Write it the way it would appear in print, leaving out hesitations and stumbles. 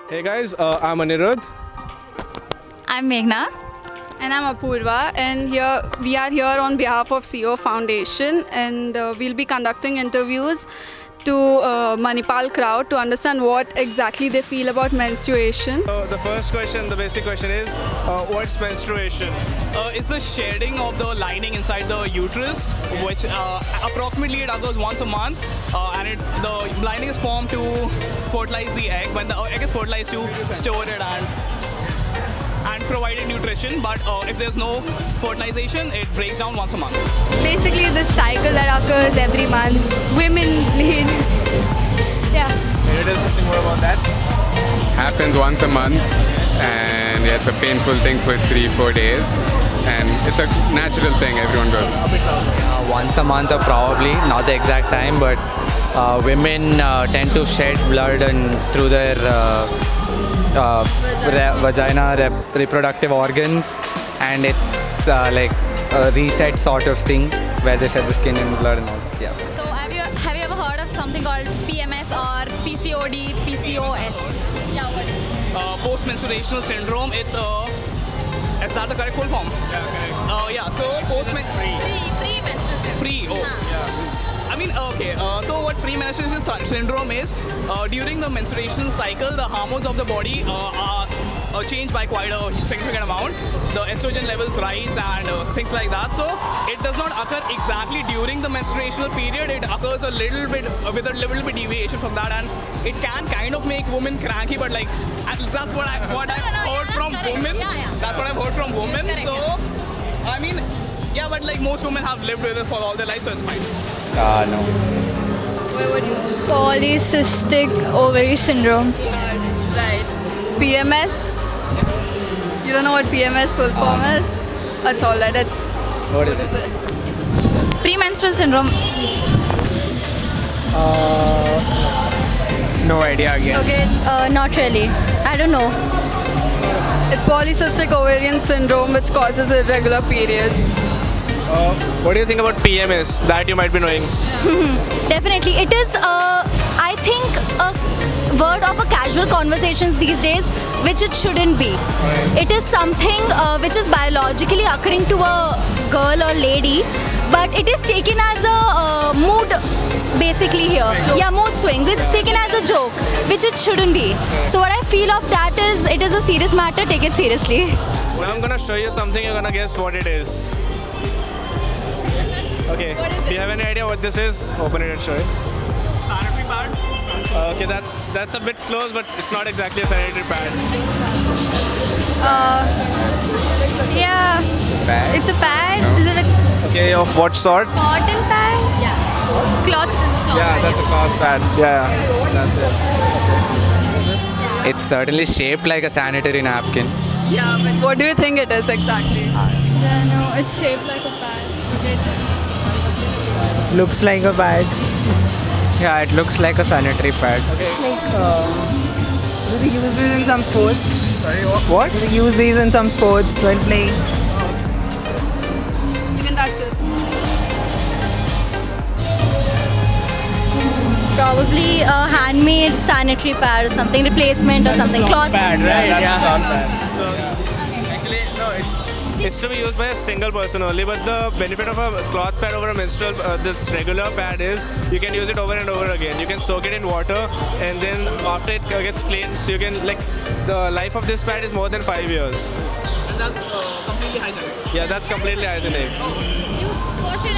Hey guys, I'm Anirudh. I'm Meghna. And I'm Apurva, and here we are here on behalf of CO Foundation, and we'll be conducting interviews to Manipal crowd to understand what exactly they feel about menstruation. So the first question, the basic question is, what's menstruation? It's the shedding of the lining inside the uterus, which approximately it occurs once a month, and the lining is formed to fertilize the egg. When the egg is fertilized, you store it and provide it nutrition. But if there's no fertilization, it breaks down once a month. Basically, this cycle that occurs every month, women bleed. Yeah. Can you tell something more about that? Happens once a month, and it's a painful thing for 3-4 days, and it's a natural thing everyone goes. Once a month or probably not the exact time, but women tend to shed blood and through their vagina reproductive organs, and it's like a reset sort of thing where they shed the skin and blood and all. Yeah. So have you ever heard of something called PMS or PCOD, PCOS? Yeah, what? Post-menstruational syndrome. Is that the correct full form? Yeah, correct. Yeah. So Pre-menstrual syndrome. Pre. I mean, okay. So what premenstruation syndrome is, during the menstruation cycle, the hormones of the body are changed by quite a significant amount. The estrogen levels rise and things like that. So it does not occur exactly during the menstruational period. It occurs a little bit with a little bit deviation from that, and it can kind of make women cranky. But like that's what I've heard from women. Yeah. That's what I've heard from women. So I mean, yeah, but like most women have lived with it for all their life, so it's fine. No. Polycystic ovary syndrome. Right. PMS? You don't know what PMS full form is? That's all right. It's What is it? Premenstrual syndrome. No idea again. okay. Not really. I don't know. It's polycystic ovarian syndrome, which causes irregular periods. What do you think about PMS that you might be knowing? Definitely. It is, I think, a word of a casual conversations these days, which it shouldn't be. It is something which is biologically occurring to a girl or lady, but it is taken as a mood basically here. Yeah, mood swings. It's taken as a joke, which it shouldn't be. So what I feel of that is, it is a serious matter. Take it seriously. Now I'm gonna show you something. You're gonna guess what it is. Okay. Do you have any idea what this is? Open it and show it. Sanitary pad. Okay, that's a bit close, but it's not exactly a sanitary pad. Yeah. Bag? It's a pad. No. Is it a Okay, of what sort? cotton pad? Yeah. Cloth. Yeah, that's a cloth pad. Yeah, that's it. It's certainly shaped like a sanitary napkin. Yeah, but what do you think it is exactly? Yeah, no, it's shaped like a pad. Looks like a pad. Yeah, it looks like a sanitary pad. Do they use these in some sports? Sorry, what? Do they use these in some sports while playing? You can touch it. Probably a handmade sanitary pad or something, replacement or something, cloth. Pad, right? That's a cloth pad. So actually, no, it's to be used by a single person only. But the benefit of a cloth pad over a menstrual, this regular pad is you can use it over and over again. You can soak it in water, and then after it gets cleaned, so you can like the life of this pad is more than 5 years. And that's completely hygienic. Yeah, that's completely hygienic. You wash it